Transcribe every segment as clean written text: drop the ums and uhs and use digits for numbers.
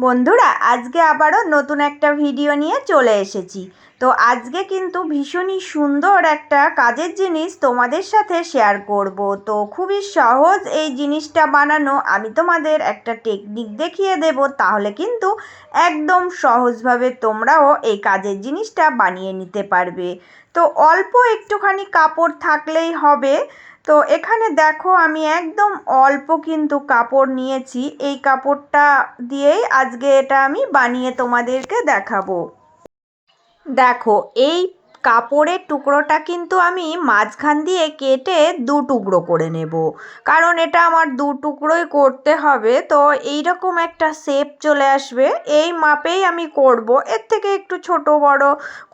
বন্ধুরা, আজকে আবারও নতুন একটা ভিডিও নিয়ে চলে এসেছি। তো আজকে কিন্তু ভীষণই সুন্দর একটা কাজের জিনিস তোমাদের সাথে শেয়ার করব। তো খুবই সহজ এই জিনিসটা বানানো। আমি তোমাদের একটা টেকনিক দেখিয়ে দেব, তাহলে কিন্তু একদম সহজভাবে তোমরাও এই কাজের জিনিসটা বানিয়ে নিতে পারবে। তো অল্প একটুখানি কাপড় থাকলেই হবে। তো এখানে দেখো, আমি একদম অল্প কিন্তু কাপড় নিয়েছি। এই কাপড়টা দিয়েই আজকে এটা আমি বানিয়ে তোমাদেরকে দেখাবো। দেখো, এই কাপড়ের টুকরোটা কিন্তু আমি মাঝখান দিয়ে কেটে দু টুকরো করে নেব, কারণ এটা আমার দু টুকরোই করতে হবে। তো এইরকম একটা শেপ চলে আসবে, এই মাপেই আমি করব। এর থেকে একটু ছোট বড়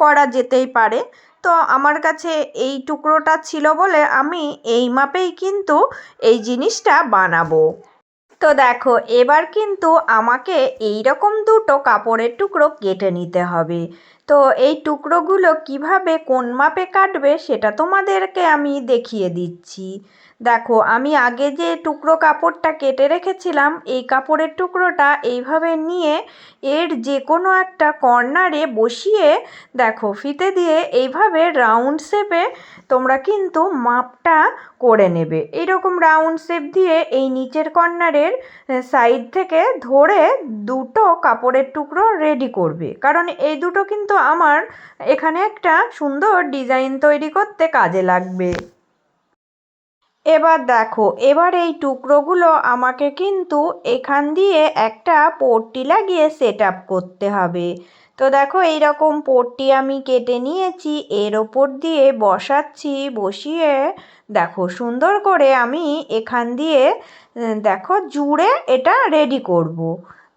করা যেতেই পারে। তো আমার কাছে এই টুকরোটা ছিল বলে আমি এই মাপেই কিন্তু এই জিনিসটা বানাবো। তো দেখো, এবার কিন্তু আমাকে এই রকম দুটো কাপড়ের টুকরো কেটে নিতে হবে। তো এই টুকরোগুলো কিভাবে কোন মাপে কাটবে সেটা তোমাদেরকে আমি দেখিয়ে দিচ্ছি। দেখো, আমি আগে যে টুকরো কাপড়টা কেটে রেখেছিলাম, এই কাপড়ের টুকরোটা এইভাবে নিয়ে এর যে কোনো একটা কর্নারে বসিয়ে দেখো ফিতে দিয়ে এইভাবে রাউন্ড শেপে তোমরা কিন্তু মাপটা করে নেবে। এইরকম রাউন্ড শেপ দিয়ে এই নিচের কর্নারের সাইড থেকে ধরে দুটো কাপড়ের টুকরো রেডি করবে, কারণ এই দুটো কিন্তু আমার এখানে একটা সুন্দর ডিজাইন তৈরি করতে কাজে লাগবে। এবার দেখো, এবার এই টুকরোগুলো আমাকে কিন্তু এখান দিয়ে একটা পট্টি লাগিয়ে সেট আপ করতে হবে। তো দেখো, এই রকম পট্টি আমি কেটে নিয়েছি, এর ওপর দিয়ে বসাচ্ছি। বসিয়ে দেখো সুন্দর করে আমি এখান দিয়ে দেখো জুড়ে এটা রেডি করব।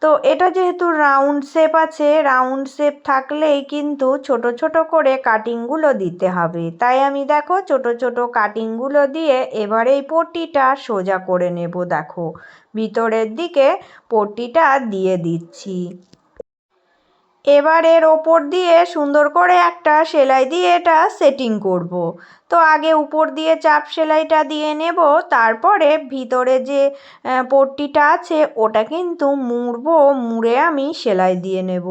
তো এটা যেহেতু রাউন্ড শেপ আছে, রাউন্ড শেপ থাকলেই কিন্তু ছোট ছোট করে কাটিংগুলো দিতে হবে। তাই আমি দেখো ছোট ছোট কাটিংগুলো দিয়ে এবার এই পট্টিটা সোজা করে নেব। দেখো, ভিতরের দিকে পট্টিটা দিয়ে দিচ্ছি। এবার এর ওপর দিয়ে সুন্দর করে একটা সেলাই দিয়ে এটা সেটিং করব। তো আগে উপর দিয়ে চাপ সেলাইটা দিয়ে নেব, তারপরে ভিতরে যে পট্টিটা আছে ওটা কিন্তু মুড়বো, মুড়ে আমি সেলাই দিয়ে নেব।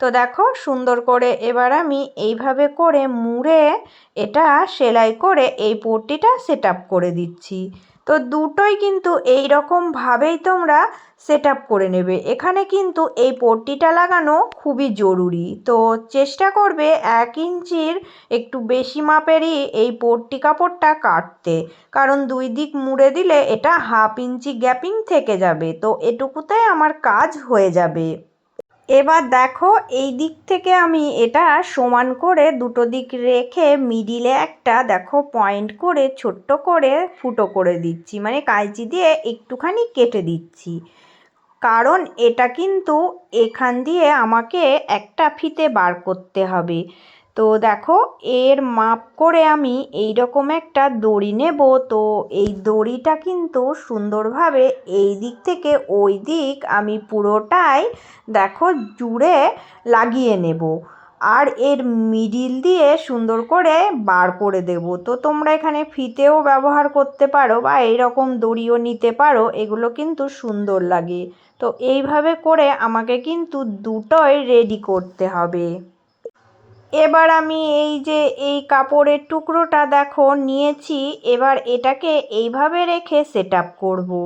তো দেখো সুন্দর করে এবার আমি এইভাবে করে মুড়ে এটা সেলাই করে এই পট্টিটা সেট আপ করে দিচ্ছি। তো দুটোই কিন্তু এই রকমভাবেই তোমরা সেট আপ করে নেবে। এখানে কিন্তু এই পট্টিটা লাগানো খুবই জরুরি। তো চেষ্টা করবে 1 ইঞ্চির একটু বেশি মাপেরই এই পট্টি কাপড়টা কাটতে, কারণ দুই দিক মুড়ে দিলে এটা 1/2 ইঞ্চি গ্যাপিং থেকে যাবে। তো এটুকুতে আমার কাজ হয়ে যাবে। এবার দেখো, এই দিক থেকে আমি এটা সমান করে দুটো দিক রেখে মিডিলে একটা দেখো পয়েন্ট করে ছোট্ট করে ফুটো করে দিচ্ছি, মানে কাঁচি দিয়ে একটুখানি কেটে দিচ্ছি, কারণ এটা কিন্তু এখান দিয়ে আমাকে একটা ফিতে বার করতে হবে। তো দেখো, এর মাপ করে আমি এই রকম একটা দড়ি নেব। তো এই দড়িটা কিন্তু সুন্দরভাবে এই দিক থেকে ওই দিক আমি পুরোটাই দেখো জুড়ে লাগিয়ে নেব, আর এর মিডিল দিয়ে সুন্দর করে বার করে দেব। তো তোমরা এখানে ফিতেও ব্যবহার করতে পারো বা এইরকম দড়িও নিতে পারো, এগুলো কিন্তু সুন্দর লাগে। তো এইভাবে করে আমাকে কিন্তু দুটোই রেডি করতে হবে। এবার আমি এই যে এই কাপড়ের টুকরোটা দেখো নিয়েছি, এবার এটাকে এইভাবে রেখে সেট আপ করবো।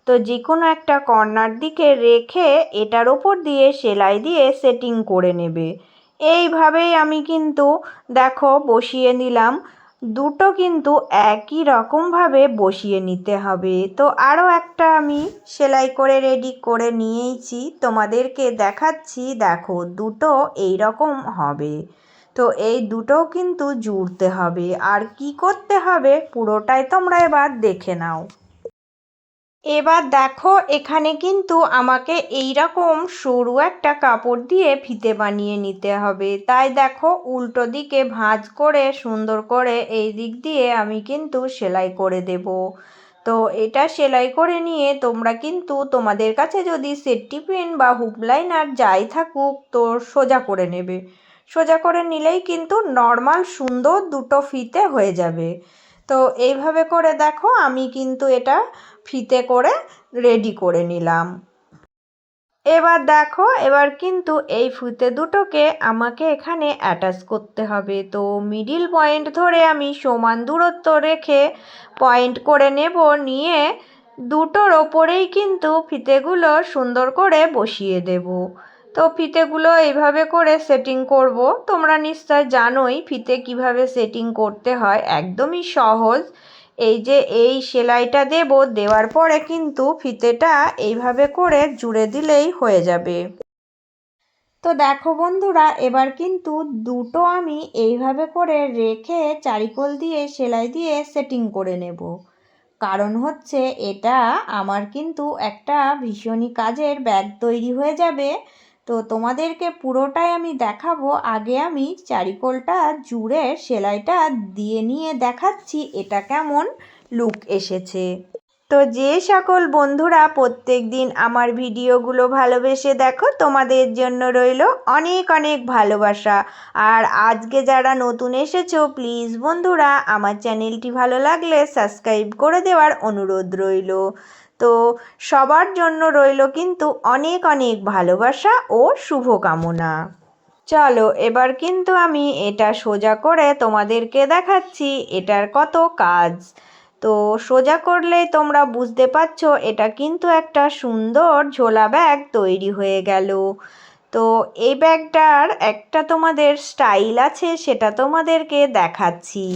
তো যে কোনো একটা কর্নার দিকে রেখে এটার ওপর দিয়ে সেলাই দিয়ে সেটিং করে নেবে। এইভাবেই আমি কিন্তু দেখো বসিয়ে নিলাম। দুটো কিন্তু একই রকমভাবে বসিয়ে নিতে হবে। তো আরও একটা আমি সেলাই করে রেডি করে নিয়েছি, তোমাদেরকে দেখাচ্ছি। দেখো, দুটো এই রকম হবে। তো এই দুটোও কিন্তু জুড়তে হবে। আর কি করতে হবে পুরোটাই তোমরা এবার দেখে নাও। এবার দেখো, এখানে কিন্তু আমাকে এই রকম সরু একটা কাপড় দিয়ে ফিতে বানিয়ে নিতে হবে। তাই দেখো, উল্টো দিকে ভাঁজ করে সুন্দর করে এই দিক দিয়ে আমি কিন্তু সেলাই করে দেব। তো এটা সেলাই করে নিয়ে তোমরা কিন্তু তোমাদের কাছে যদি সেফটি পিন বা হুক লাইনার যাই থাকুক, তো সোজা করে নেবে। সোজা করে নিলেই কিন্তু নর্মাল সুন্দর দুটো ফিতে হয়ে যাবে। তো এইভাবে করে দেখো আমি কিন্তু এটা ফিতে করে রেডি করে নিলাম। এবার দেখো, এবার কিন্তু এই ফিতে দুটোকে আমাকে এখানে অ্যাটাচ করতে হবে। তো মিডিল পয়েন্ট ধরে আমি সমান দূরত্ব রেখে পয়েন্ট করে নেব, নিয়ে দুটোর ওপরেই কিন্তু ফিতেগুলো সুন্দর করে বসিয়ে দেব। তো ফিতেগুলো এইভাবে করে সেটিং করব। তোমরা নিশ্চয় জানোই ফিতে কিভাবে সেটিং করতে হয়, একদমই সহজ। এই যে এই সেলাইটা দেব, দেওয়ার পরে কিন্তু ফিতেটা এইভাবে করে জুড়ে দিলেই হয়ে যাবে। তো দেখো বন্ধুরা, এবার কিন্তু দুটো আমি এইভাবে করে রেখে চারিকোল দিয়ে সেলাই দিয়ে সেটিং করে নেব। কারণ হচ্ছে এটা আমার কিন্তু একটা ভীষণই কাজের ব্যাগ তৈরি হয়ে যাবে। তো তোমাদেরকে পুরোটাই আমি দেখাবো। আগে আমি চারিকোলটা জুড়ে সেলাইটা দিয়ে নিয়ে দেখাচ্ছি এটা কেমন লুক এসেছে। তো যে সকল বন্ধুরা প্রত্যেক দিন আমার ভিডিওগুলো ভালোবেসে দেখো, তোমাদের জন্য রইল অনেক অনেক ভালোবাসা। আর আজকে যারা নতুন এসেছো, প্লিজ বন্ধুরা আমার চ্যানেলটি ভালো লাগলে সাবস্ক্রাইব করে দেওয়ার অনুরোধ রইল। তো সবার জন্য রইল কিন্তু অনেক অনেক ভালোবাসা ও শুভকামনা। চলো এবার কিন্তু আমি এটা সোজা করে তোমাদেরকে দেখাচ্ছি এটার কত কাজ। তো সোজা করলেই তোমরা বুঝতে পারছো এটা কিন্তু একটা সুন্দর ঝোলা ব্যাগ তৈরি হয়ে গেল। তো এই ব্যাগটার একটা তোমাদের স্টাইল আছে, সেটা তোমাদেরকে দেখাচ্ছি।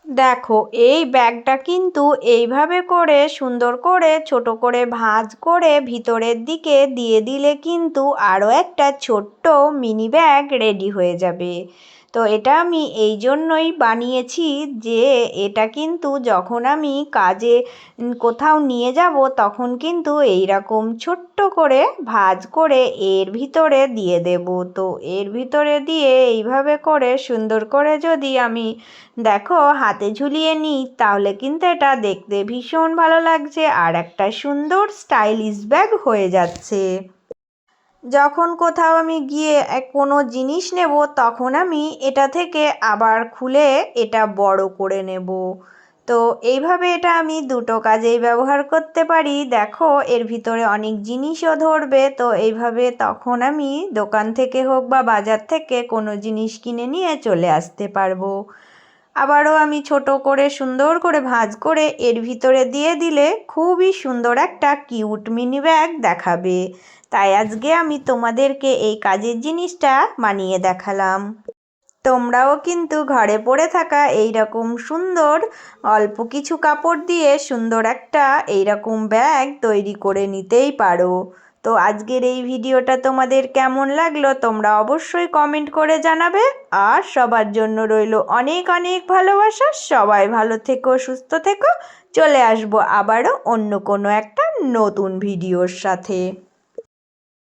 দেখো, এই ব্যাগটা কিন্তু এইভাবে করে সুন্দর করে ছোট করে ভাঁজ করে ভিতরের দিকে দিয়ে দিলে কিন্তু আরও একটা ছোট্ট মিনি ব্যাগ রেডি হয়ে যাবে। তো এটা আমি এই জন্যই বানিয়েছি যে এটা কিন্তু যখন আমি কাজে কোথাও নিয়ে যাব তখন কিন্তু এই রকম ছোট্ট করে ভাঁজ করে এর ভিতরে দিয়ে দেব। তো এর ভিতরে দিয়ে এইভাবে করে সুন্দর করে যদি আমি দেখো হাতে ঝুলিয়ে নিই তাহলে কিন্তু এটা দেখতে ভীষণ ভালো লাগছে আর একটা সুন্দর স্টাইলিশ ব্যাগ হয়ে যাচ্ছে। যখন কোথাও আমি গিয়ে কোনো জিনিস নেব তখন আমি এটা থেকে আবার খুলে এটা বড় করে নেব। তো এইভাবে এটা আমি দুটো কাজেই ব্যবহার করতে পারি। দেখো এর ভিতরে অনেক জিনিসও ধরবে। তো এইভাবে তখন আমি দোকান থেকে হোক বা বাজার থেকে কোনো জিনিস কিনে নিয়ে চলে আসতে পারবো। আবারও আমি ছোট করে সুন্দর করে ভাঁজ করে এর ভিতরে দিয়ে দিলে খুবই সুন্দর একটা কিউট মিনি ব্যাগ দেখাবে। তাই আজকে আমি তোমাদেরকে এই কাজের জিনিসটা বানিয়ে দেখালাম। তোমরাও কিন্তু ঘরে পড়ে থাকা এই রকম সুন্দর অল্প কিছু কাপড় দিয়ে সুন্দর একটা এই রকম ব্যাগ তৈরি করে নিতেই পারো। তো আজকের এই ভিডিওটা তোমাদের কেমন লাগলো তোমরা অবশ্যই কমেন্ট করে জানাবে। আর সবার জন্য রইল অনেক অনেক ভালোবাসা। সবাই ভালো থেকো, সুস্থ থেকো। চলে আসবো আবারও অন্য কোনো একটা নতুন ভিডিওর সাথে।